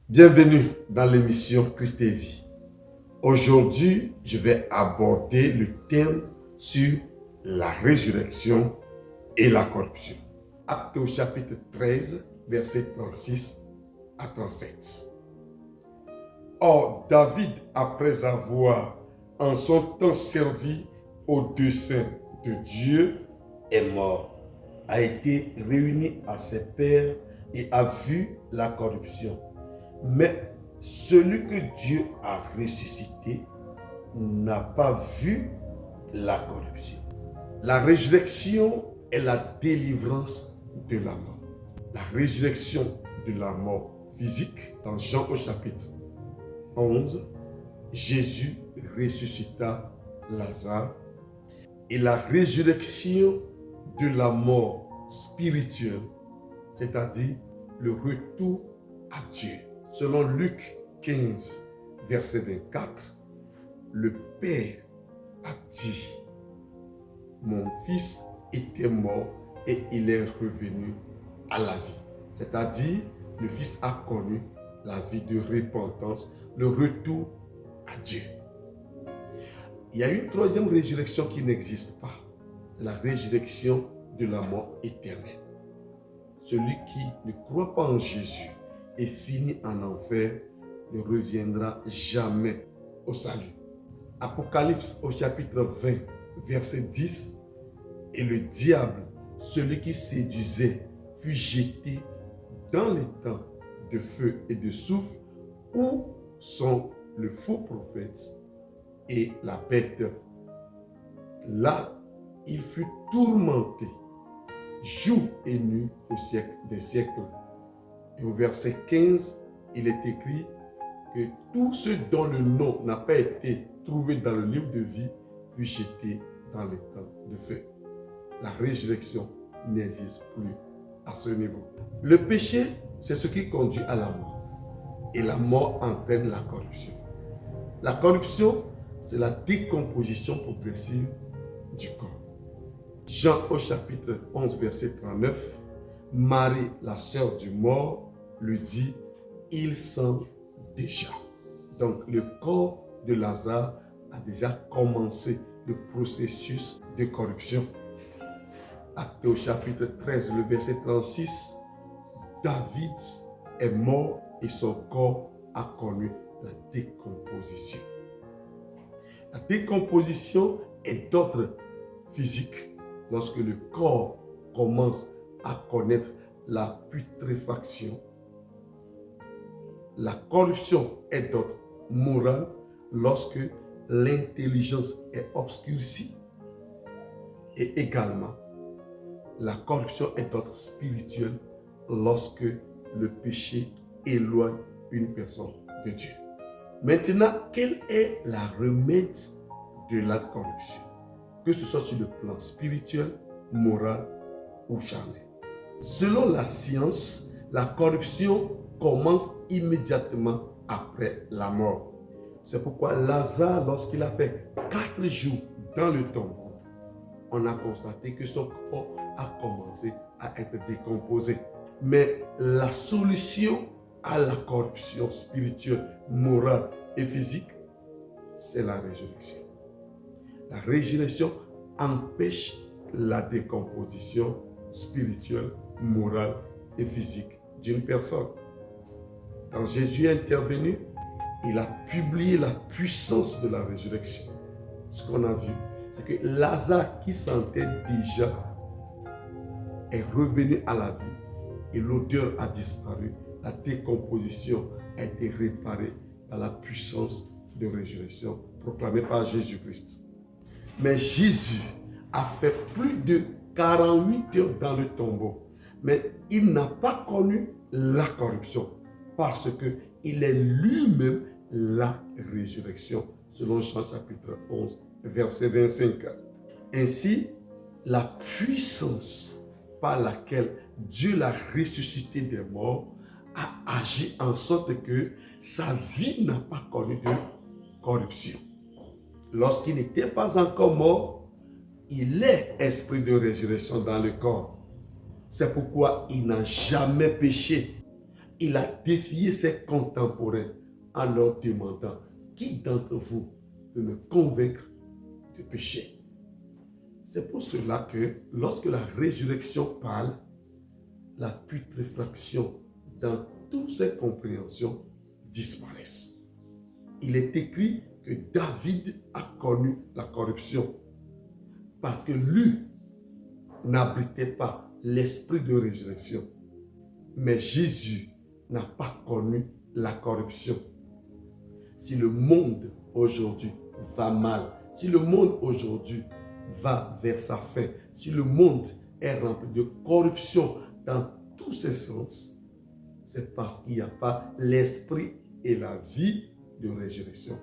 Bienvenue dans l'émission Christ et Vie. Aujourd'hui, je vais aborder le thème sur la résurrection et la corruption. Actes au chapitre 13, versets 36 à 37. Or, David, après avoir en son temps servi au dessein de Dieu, est mort, a été réuni à ses pairs et a vu la corruption. Mais celui que Dieu a ressuscité n'a pas vu la corruption. La résurrection est la délivrance de la mort. La résurrection de la mort physique, dans Jean au chapitre 11, Jésus ressuscita Lazare. Et la résurrection de la mort spirituelle, c'est-à-dire le retour à Dieu. Selon Luc 15, verset 24, le Père a dit, mon fils était mort et il est revenu à la vie. C'est-à-dire, le fils a connu la vie de repentance, le retour à Dieu. Il y a une troisième résurrection qui n'existe pas. C'est la résurrection de la mort éternelle. Celui qui ne croit pas en Jésus et finit en enfer ne reviendra jamais au salut. Apocalypse au chapitre 20, verset 10, et le diable, celui qui séduisait, fut jeté dans les temps de feu et de soufre où sont le faux prophète et la bête. Là, il fut tourmenté jour et nuit au siècle des siècles. Et au verset 15, il est écrit que tous ceux dont le nom n'a pas été trouvé dans le livre de vie fut jeté dans les temps de feu. La résurrection n'existe plus à ce niveau. Le péché, c'est ce qui conduit à la mort. Et la mort entraîne la corruption. La corruption, c'est la décomposition progressive du corps. Jean au chapitre 11, verset 39, Marie, la sœur du mort, lui dit, il sent déjà. Donc le corps de Lazare a déjà commencé le processus de corruption. Acte au chapitre 13, le verset 36, David est mort et son corps a connu la décomposition. La décomposition est d'ordre physique. Lorsque le corps commence à connaître la putréfaction, la corruption est d'ordre moral lorsque l'intelligence est obscurcie. Et également, la corruption est d'ordre spirituel lorsque le péché éloigne une personne de Dieu. Maintenant, quel est le remède de la corruption? Que ce soit sur le plan spirituel, moral ou charnel. Selon la science, la corruption commence immédiatement après la mort. C'est pourquoi Lazare, lorsqu'il a fait 4 jours dans le tombeau, on a constaté que son corps a commencé à être décomposé. Mais la solution à la corruption spirituelle, morale et physique, c'est la résurrection. La résurrection empêche la décomposition spirituelle, morale et physique d'une personne. Quand Jésus est intervenu, il a publié la puissance de la résurrection. Ce qu'on a vu, c'est que Lazare, qui sentait déjà, est revenu à la vie et l'odeur a disparu. La décomposition a été réparée par la puissance de résurrection proclamée par Jésus-Christ. Mais Jésus a fait plus de 48 heures dans le tombeau. Mais il n'a pas connu la corruption parce qu'il est lui-même la résurrection, selon Jean chapitre 11, verset 25. Ainsi, la puissance par laquelle Dieu l'a ressuscité des morts a agi en sorte que sa vie n'a pas connu de corruption. Lorsqu'il n'était pas encore mort, il est esprit de résurrection dans le corps. C'est pourquoi il n'a jamais péché. il a défié ses contemporains en leur demandant « Qui d'entre vous peut me convaincre de péché ?» C'est pour cela que lorsque la résurrection parle, la putréfaction dans toutes ses compréhensions disparaissent. Il est écrit que David a connu la corruption parce que lui n'abritait pas l'esprit de résurrection. Mais Jésus n'a pas connu la corruption. Si le monde aujourd'hui va mal, si le monde aujourd'hui va vers sa fin, si le monde est rempli de corruption dans tous ses sens, c'est parce qu'il n'y a pas l'esprit et la vie de résurrection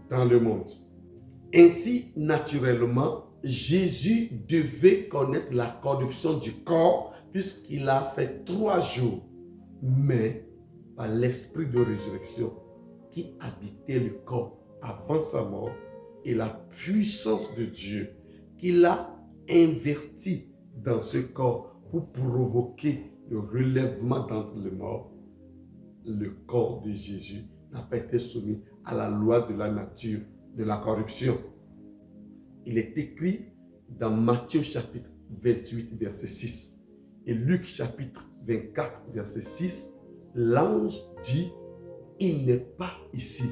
dans le monde. Ainsi, naturellement, Jésus devait connaître la corruption du corps puisqu'il a fait 3 jours, mais par l'esprit de résurrection qui habitait le corps avant sa mort et la puissance de Dieu qu'il a inverti dans ce corps pour provoquer le relèvement d'entre les morts, le corps de Jésus n'a pas été soumis à la loi de la nature de la corruption. Il est écrit dans Matthieu chapitre 28, verset 6 et Luc chapitre 24, verset 6, l'ange dit « Il n'est pas ici,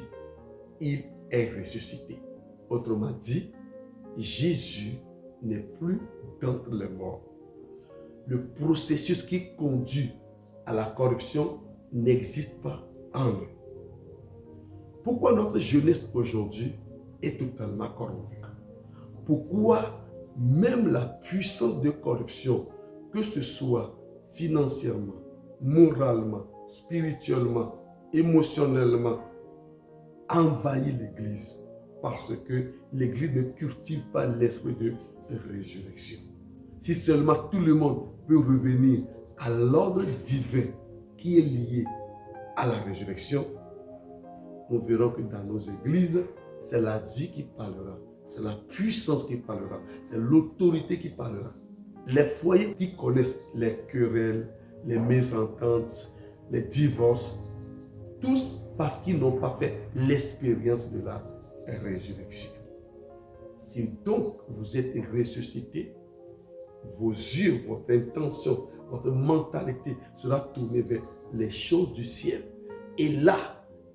il est ressuscité ». Autrement dit, Jésus n'est plus d'entre les morts. Le processus qui conduit à la corruption n'existe pas en nous. Pourquoi notre jeunesse aujourd'hui est totalement corrompue? Pourquoi même la puissance de corruption, que ce soit financièrement, moralement, spirituellement, émotionnellement, envahit l'Église? Parce que l'Église ne cultive pas l'esprit de résurrection. Si seulement tout le monde peut revenir à l'ordre divin qui est lié à la résurrection, nous verrons que dans nos églises, c'est la vie qui parlera, c'est la puissance qui parlera, c'est l'autorité qui parlera. Les foyers qui connaissent les querelles, les mésententes, les divorces, tous parce qu'ils n'ont pas fait l'expérience de la résurrection. Si donc vous êtes ressuscité, vos yeux, votre intention, votre mentalité sera tournée vers les choses du ciel. Et là,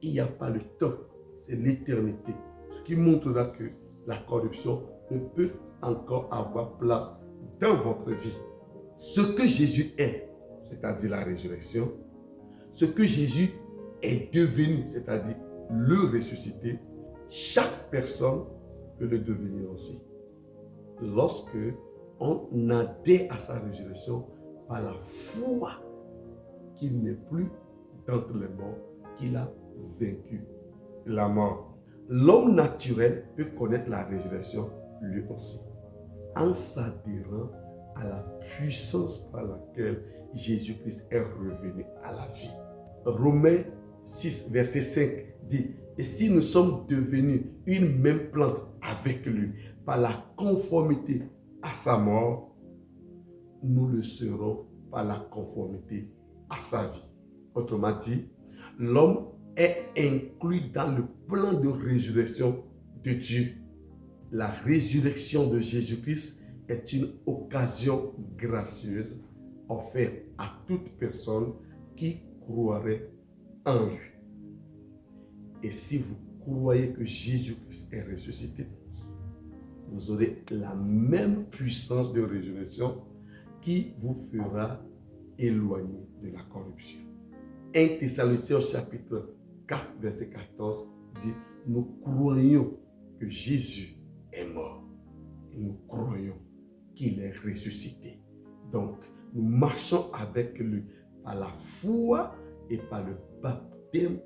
il n'y a pas le temps, c'est l'éternité. Ce qui montrera que la corruption ne peut encore avoir place dans votre vie. Ce que Jésus est, c'est-à-dire la résurrection, ce que Jésus est devenu, c'est-à-dire le ressuscité, chaque personne peut le devenir aussi. Lorsque on adhère à sa résurrection par la foi qu'il n'est plus d'entre les morts, qu'il a vaincu la mort. L'homme naturel peut connaître la résurrection lui aussi, en s'adhérant à la puissance par laquelle Jésus-Christ est revenu à la vie. Romains 6, verset 5 dit « Et si nous sommes devenus une même plante avec lui par la conformité à sa mort, nous le serons par la conformité à sa vie. » Autrement dit, l'homme est inclus dans le plan de résurrection de Dieu. La résurrection de Jésus-Christ est une occasion gracieuse offerte à toute personne qui croirait en lui. Et si vous croyez que Jésus-Christ est ressuscité, vous aurez la même puissance de résurrection qui vous fera éloigner de la corruption. 1 Thessaloniciens chapitre 4, verset 14 dit « Nous croyons que Jésus est mort et nous croyons qu'il est ressuscité. » Donc, nous marchons avec lui par la foi et par le baptême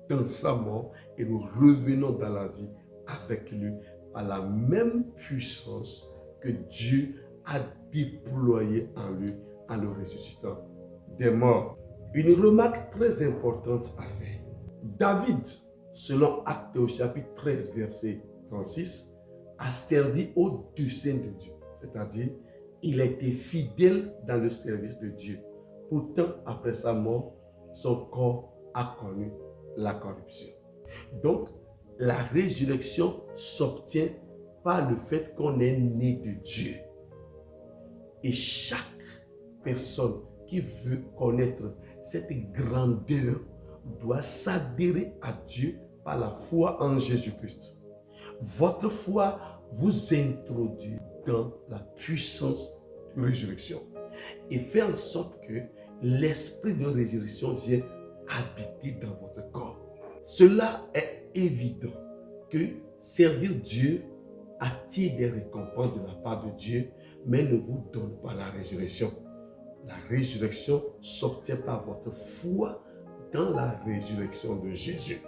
dans sa mort et nous revenons dans la vie avec lui par la même puissance que Dieu a déployée en lui en le ressuscitant des morts. Une remarque très importante à faire. David, selon Actes au chapitre 13, verset 36, a servi au dessein de Dieu. C'est-à-dire, il a été fidèle dans le service de Dieu. Pourtant, après sa mort, son corps a connu la corruption. Donc, la résurrection s'obtient par le fait qu'on est né de Dieu. Et chaque personne qui veut connaître cette grandeur doit s'adhérer à Dieu par la foi en Jésus-Christ. Votre foi vous introduit dans la puissance de résurrection et fait en sorte que l'esprit de résurrection vienne habiter dans votre corps. Cela est évident que servir Dieu attire des récompenses de la part de Dieu, mais ne vous donne pas la résurrection. La résurrection s'obtient par votre foi dans la résurrection de Jésus.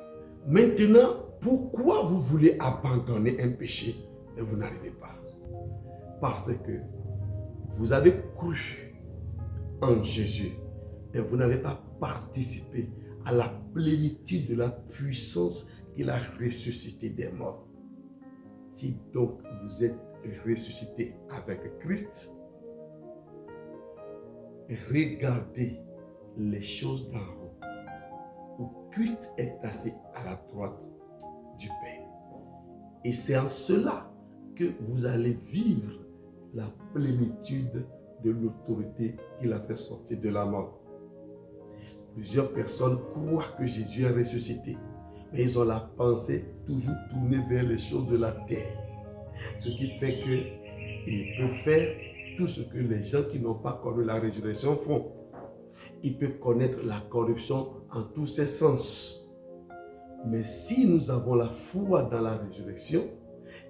Maintenant, pourquoi vous voulez abandonner un péché et vous n'arrivez pas? Parce que vous avez cru en Jésus et vous n'avez pas participé à la plénitude de la puissance qu'il a ressuscité des morts. Si donc vous êtes ressuscité avec Christ, regardez les choses d'en haut, où Christ est assis à la droite du Père. Et c'est en cela que vous allez vivre la plénitude de l'autorité qu'il a fait sortir de la mort. Plusieurs personnes croient que Jésus est ressuscité, mais ils ont la pensée toujours tournée vers les choses de la terre. Ce qui fait qu'ils peuvent faire tout ce que les gens qui n'ont pas connu la résurrection font. Ils peuvent connaître la corruption en tous ses sens. Mais si nous avons la foi dans la résurrection,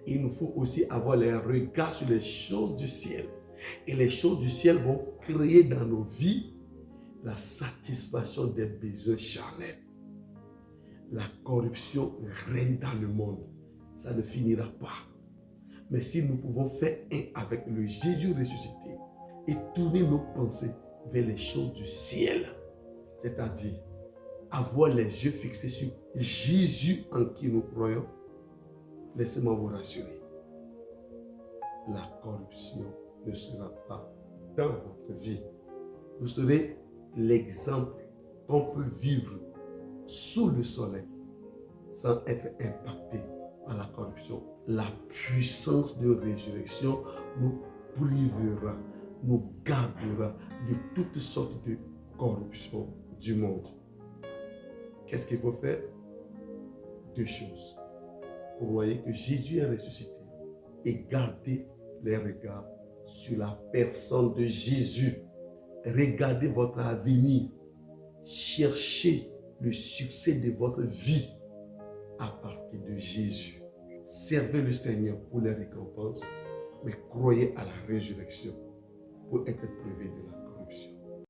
il nous faut aussi avoir les regards sur les choses du ciel. Et les choses du ciel vont créer dans nos vies la satisfaction des besoins charnels. La corruption règne dans le monde. Ça ne finira pas. Mais si nous pouvons faire un avec le Jésus ressuscité et tourner nos pensées vers les choses du ciel, c'est-à-dire avoir les yeux fixés sur Jésus en qui nous croyons, laissez-moi vous rassurer. La corruption ne sera pas dans votre vie. Vous serez l'exemple qu'on peut vivre sous le soleil sans être impacté par la corruption. La puissance de résurrection nous privera, nous gardera de toutes sortes de corruption du monde. Qu'est-ce qu'il faut faire? Deux choses. Croyez que Jésus est ressuscité et gardez les regards sur la personne de Jésus. Regardez votre avenir. Cherchez le succès de votre vie à partir de Jésus. Servez le Seigneur pour les récompenses, mais croyez à la résurrection pour être privé de la